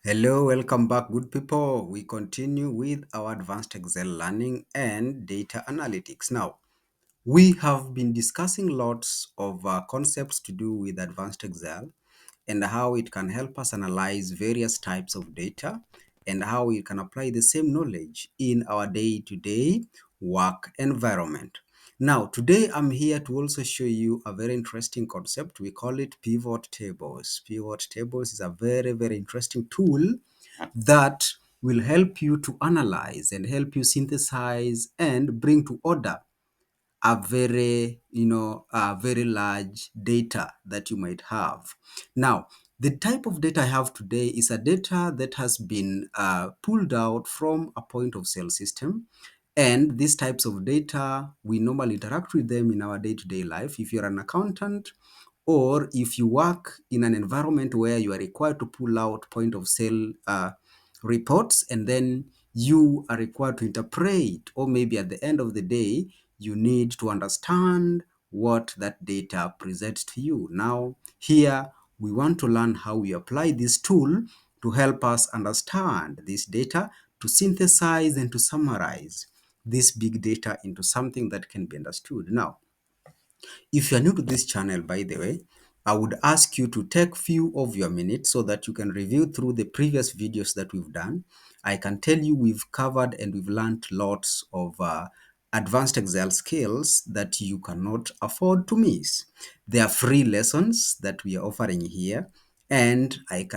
Hello, welcome back, good people. We continue with our advanced Excel learning and data analytics. Now, we have been discussing lots of concepts to do with advanced Excel and how it can help us analyze various types of data and how we can apply the same knowledge in our day-to-day work environment. Now, today I'm here to also show you a very interesting concept. We call it pivot tables. Pivot tables is a very interesting tool that will help you to analyze and help you synthesize and bring to order a very large data that you might have. Now, the type of data I have today is a data that has been pulled out from a point of sale system. And these types of data, we normally interact with them in our day-to-day life. If you're an accountant, or if you work in an environment where you are required to pull out point of sale reports, and then you are required to interpret, or maybe at the end of the day, you need to understand what that data presents to you. Now, here we want to learn how we apply this tool to help us understand this data, to synthesize and to summarize this big data into something that can be understood. Now, if you are new to this channel, by the way, I would ask you to take few of your minutes so that you can review through the previous videos that we've done. I can tell you we've covered and we've learned lots of advanced Excel skills that you cannot afford to miss. They are free lessons that we are offering here, and I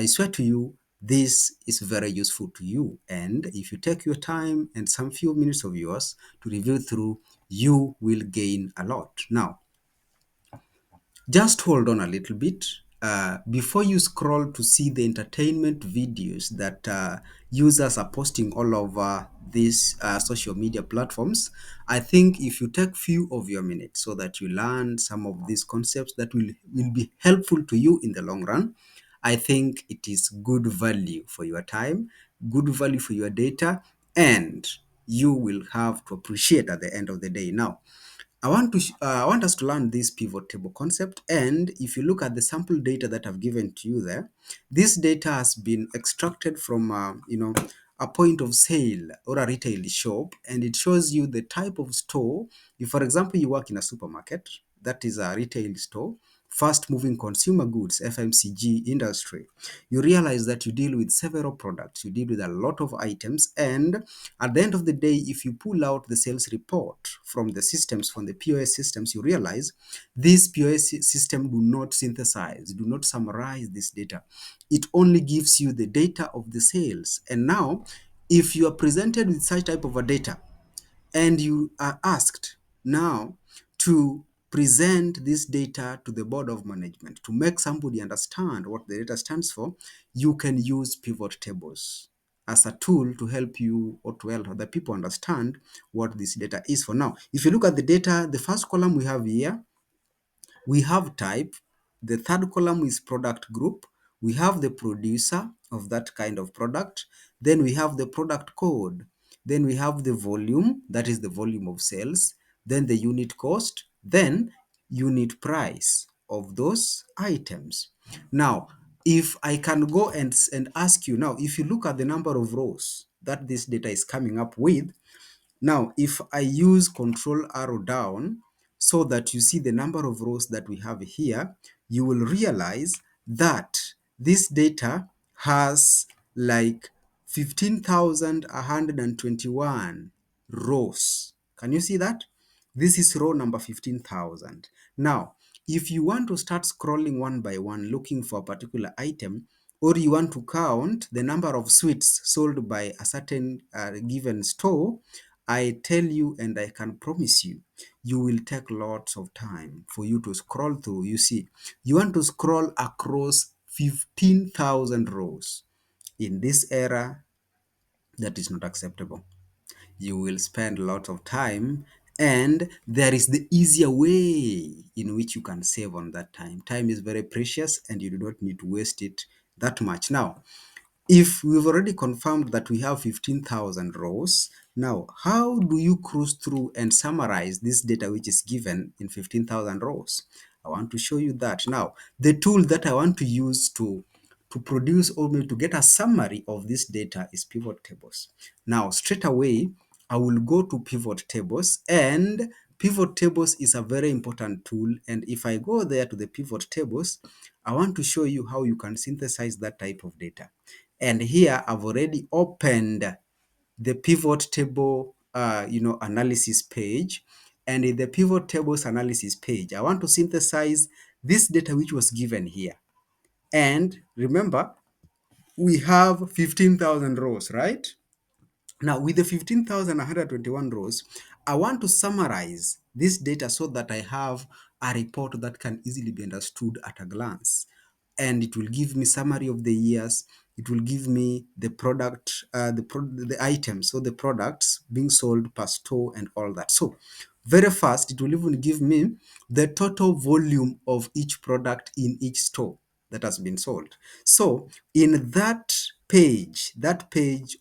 swear to you, this is very useful to you. And if you take your time and some few minutes of yours to review through, you will gain a lot. Now, just hold on a little bit before you scroll to see the entertainment videos that users are posting all over these social media platforms. I think if you take few of your minutes so that you learn some of these concepts that will be helpful to you in the long run, I think it is good value for your time, good value for your data, and you will have to appreciate at the end of the day. Now, I want us to learn this pivot table concept. And if you look at the sample data that I've given to you there, this data has been extracted from, a point of sale or a retail shop, and it shows you the type of store. If, for example, you work in a supermarket, that is a retail store, fast moving consumer goods, FMCG industry, you realize that you deal with several products, you deal with a lot of items, and at the end of the day, if you pull out the sales report from the systems, from the POS systems, you realize this POS system do not synthesize, do not summarize this data. It only gives you the data of the sales. And now, if you are presented with such type of a data, and you are asked now to present this data to the board of management to make somebody understand what the data stands for, you can use pivot tables as a tool to help you or to help other people understand what this data is for. Now, if you look at the data, the first column we have here, we have type. The third column is product group. We have the producer of that kind of product. Then we have the product code. Then we have the volume, that is the volume of sales. Then the unit cost. Then unit price of those items. Now, if I can go and ask you now, if you look at the number of rows that this data is coming up with, now, if I use control arrow down so that you see the number of rows that we have here, you will realize that this data has like 15,121 rows. Can you see that? This is row number 15,000. Now, if you want to start scrolling one by one looking for a particular item, or you want to count the number of sweets sold by a certain given store, I tell you and I can promise you, you will take lots of time for you to scroll through. You see, you want to scroll across 15,000 rows. In this era, that is not acceptable. You will spend a lot of time, and there is the easier way in which you can save on that time. Time is very precious and you do not need to waste it that much. Now, if we've already confirmed that we have 15,000 rows, now how do you cruise through and summarize this data which is given in 15,000 rows? I want to show you that. Now, the tool that I want to use to produce or maybe to get a summary of this data is pivot tables. Now, straight away, I will go to pivot tables, and pivot tables is a very important tool. And if I go there to the pivot tables, I want to show you how you can synthesize that type of data. And here I've already opened the pivot table analysis page. And in the pivot tables analysis page, I want to synthesize this data which was given here. And remember, we have 15,000 rows, right? Now, with the 15,121 rows, I want to summarize this data so that I have a report that can easily be understood at a glance. And it will give me summary of the years. It will give me the product, the items, so the products being sold per store and all that. So very fast, it will even give me the total volume of each product in each store that has been sold. So in that page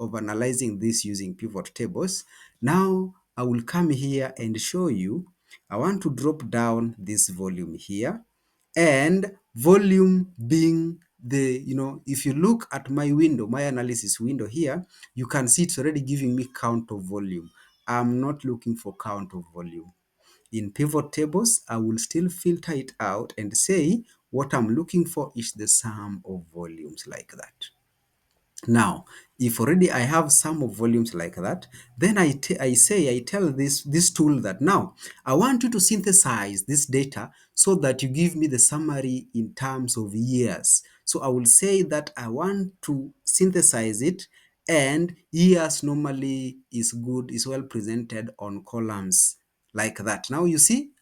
of analyzing this using pivot tables, now I will come here and show you. I want to drop down this volume here, and volume being if you look at my window, my analysis window here, you can see it's already giving me count of volume. I'm not looking for count of volume. In pivot tables, I will still filter it out and say what I'm looking for is the sum of volumes, like that. Now, if already I have sum of volumes like that, then I tell this tool that now I want you to synthesize this data so that you give me the summary in terms of years. So I will say that I want to synthesize it, and years normally is well presented on columns like that. Now you see,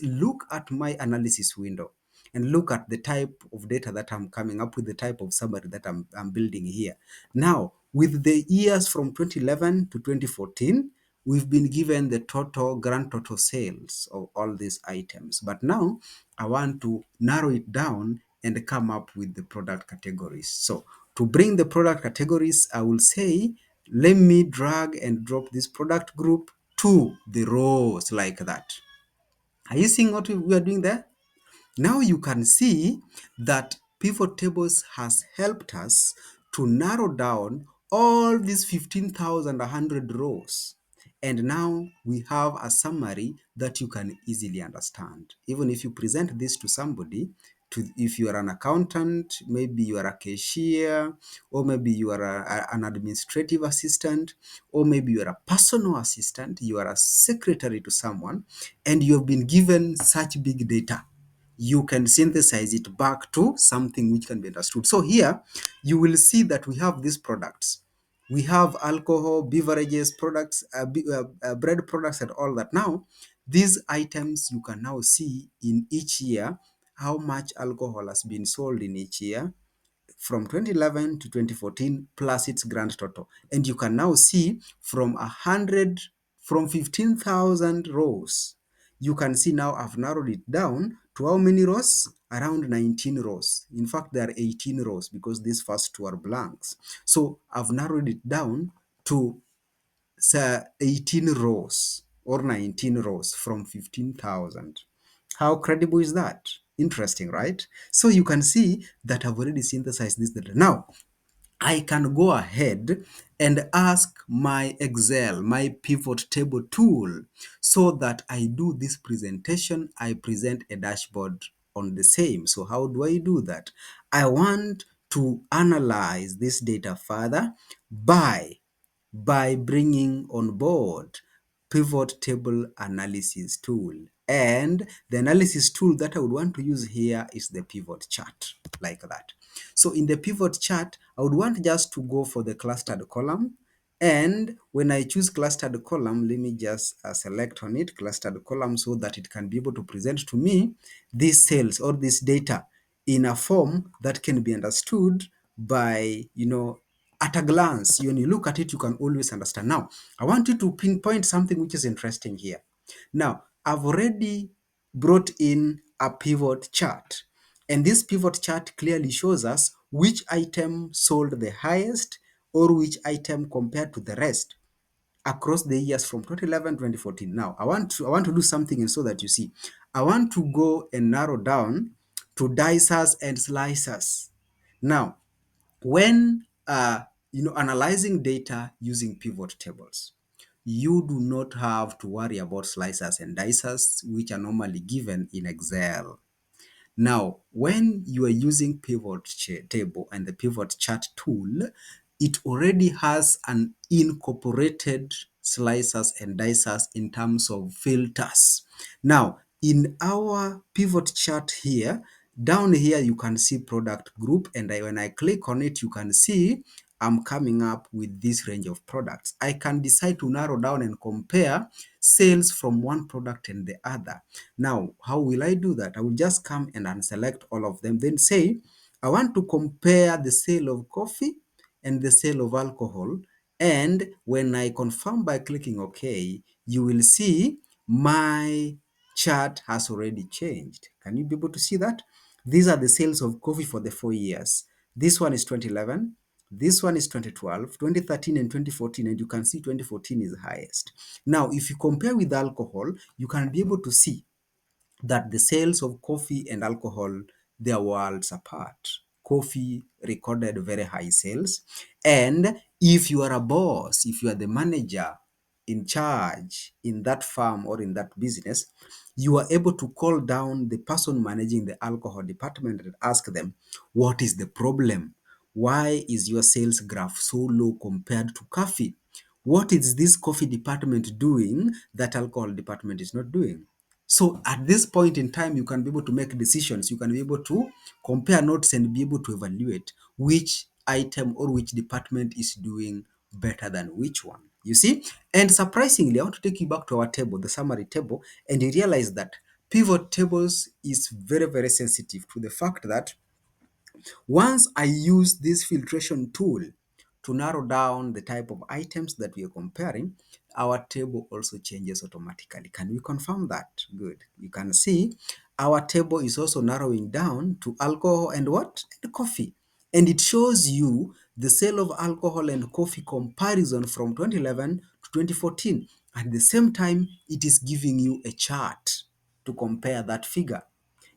look at my analysis window and look at the type of data that I'm coming up with, the type of summary that I'm building here. Now, with the years from 2011 to 2014, we've been given the grand total sales of all these items. But now I want to narrow it down and come up with the product categories. So to bring the product categories, I will say, let me drag and drop this product group to the rows like that. Are you seeing what we are doing there? Now you can see that pivot tables has helped us to narrow down all these 15,100 rows. And now we have a summary that you can easily understand. Even if you present this to somebody, if you are an accountant, maybe you are a cashier, or maybe you are an administrative assistant, or maybe you are a personal assistant, you are a secretary to someone, and you have been given such big data, you can synthesize it back to something which can be understood. So here you will see that we have these products. We have alcohol, beverages, products, bread products, and all that. Now, these items you can now see in each year how much alcohol has been sold in each year from 2011 to 2014 plus its grand total. And you can now see from 15,000 rows, you can see now I've narrowed it down to how many rows? Around 19 rows. In fact, there are 18 rows because these first two are blanks. So I've narrowed it down to 18 rows or 19 rows from 15,000. How credible is that? Interesting, right? So you can see that I've already synthesized this data. Now, I can go ahead and ask my Excel, my pivot table tool, so that I do this presentation. I present a dashboard on the same. So how do I do that? I want to analyze this data further by bringing on board pivot table analysis tool. And the analysis tool that I would want to use here is the pivot chart, like that. So in the pivot chart, I would want just to go for the clustered column. And when I choose clustered column, let me just select on it clustered column so that it can be able to present to me these cells or this data in a form that can be understood by, at a glance. When you look at it, you can always understand. Now, I want you to pinpoint something which is interesting here. Now, I've already brought in a pivot chart, and this pivot chart clearly shows us which item sold the highest or which item compared to the rest across the years from 2011 to 2014. Now, I want to do something so that you see. I want to go and narrow down to dicers and slicers. Now, When analyzing data using pivot tables, you do not have to worry about slicers and dicers, which are normally given in Excel. Now, when you are using pivot table and the pivot chart tool, it already has an incorporated slicers and dicers in terms of filters. Now, in our pivot chart here, down here you can see product group, and when I click on it, you can see I'm coming up with this range of products. I can decide to narrow down and compare sales from one product and the other. Now, how will I do that? I will just come and unselect all of them, then say, I want to compare the sale of coffee and the sale of alcohol. And when I confirm by clicking OK, you will see my chart has already changed. Can you be able to see that? These are the sales of coffee for the 4 years. This one is 2011. This one is 2012, 2013 and 2014, and you can see 2014 is highest. Now, if you compare with alcohol, you can be able to see that the sales of coffee and alcohol, they are worlds apart. Coffee recorded very high sales. And if you are a boss, if you are the manager in charge in that firm or in that business, you are able to call down the person managing the alcohol department and ask them, what is the problem? Why is your sales graph so low compared to coffee? What is this coffee department doing that alcohol department is not doing? So at this point in time, you can be able to make decisions. You can be able to compare notes and be able to evaluate which item or which department is doing better than which one. You see? And surprisingly, I want to take you back to our table, the summary table, and you realize that pivot tables is very, very sensitive to the fact that once I use this filtration tool to narrow down the type of items that we are comparing, our table also changes automatically. Can we confirm that? Good. You can see our table is also narrowing down to alcohol and what? And coffee. And it shows you the sale of alcohol and coffee comparison from 2011 to 2014. At the same time, it is giving you a chart to compare that figure.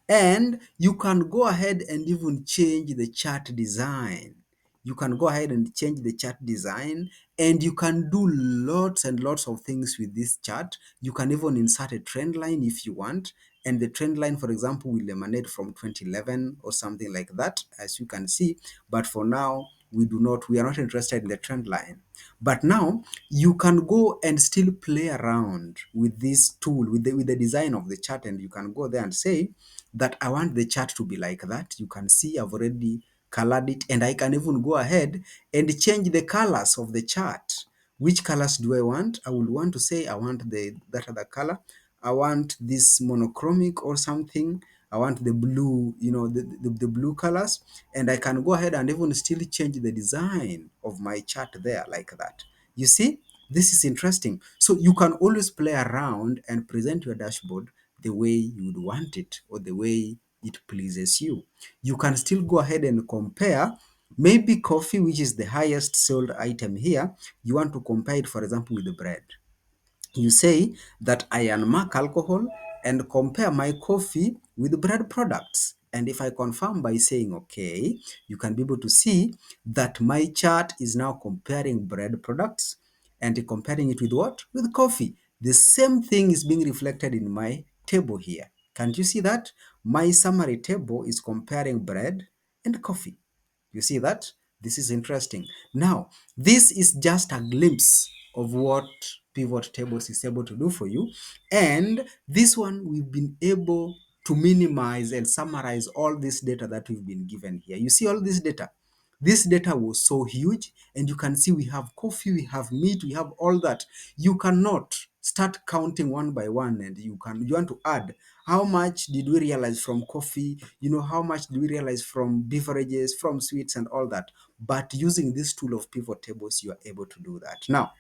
And you can go ahead and even change the chart design. You can go ahead and change the chart design, and you can do lots and lots of things with this chart. You can even insert a trend line if you want. And the trend line, for example, will emanate from 2011 or something like that, as you can see. But for now, we are not interested in the trend line. But now you can go and still play around with this tool, with the design of the chart, and you can go there and say that I want the chart to be like that. You can see I've already colored it, and I can even go ahead and change the colors of the chart. Which colors do I want? I would want to say I want that other color. I want this monochromic or something. I want the blue, the blue colors, and I can go ahead and even still change the design of my chart there like that. You see, this is interesting. So you can always play around and present your dashboard the way you would want it or the way it pleases you. You can still go ahead and compare maybe coffee, which is the highest sold item here. You want to compare it, for example, with the bread. You say that I unmark alcohol and compare my coffee with bread products. And if I confirm by saying okay, you can be able to see that my chart is now comparing bread products and comparing it with what? With coffee. The same thing is being reflected in my table here. Can't you see that? My summary table is comparing bread and coffee. You see that? This is interesting. Now, this is just a glimpse of what pivot tables is able to do for you. And this one, we've been able to minimize and summarize all this data that we've been given here. You see all this data? This data was so huge, and you can see we have coffee, we have meat, we have all that. You cannot start counting one by one, and you want to add how much did we realize from coffee, how much do we realize from beverages, from sweets and all that. But using this tool of pivot tables, you are able to do that. Now,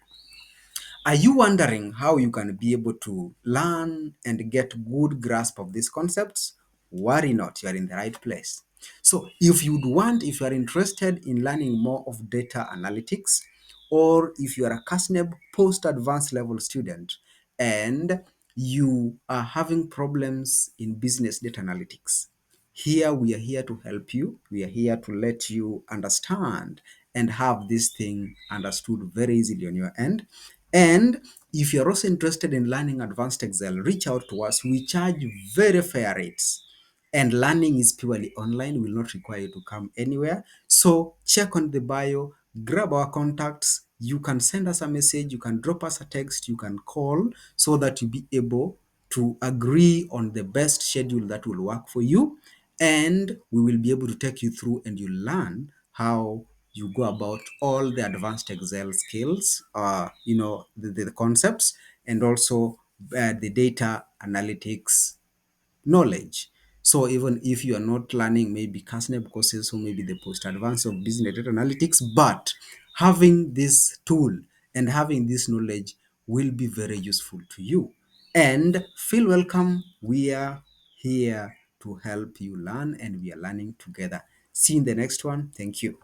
are you wondering how you can be able to learn and get good grasp of these concepts? Worry not, you are in the right place. So if you are interested in learning more of data analytics, or if you are a CASNEB post-advanced level student and you are having problems in business data analytics, Here we are here to help you. We are here to let you understand and have this thing understood very easily on your end. And if you're also interested in learning advanced Excel, reach out to us. We charge very fair rates. And learning is purely online, will not require you to come anywhere. So check on the bio, grab our contacts. You can send us a message, you can drop us a text, you can call, so that you'll be able to agree on the best schedule that will work for you. And we will be able to take you through and you learn how you go about all the advanced Excel skills, the concepts, and also the data analytics knowledge. So even if you are not learning maybe CASNEB courses or maybe the post-advanced of business data analytics, but having this tool and having this knowledge will be very useful to you. And feel welcome. We are here to help you learn and we are learning together. See you in the next one. Thank you.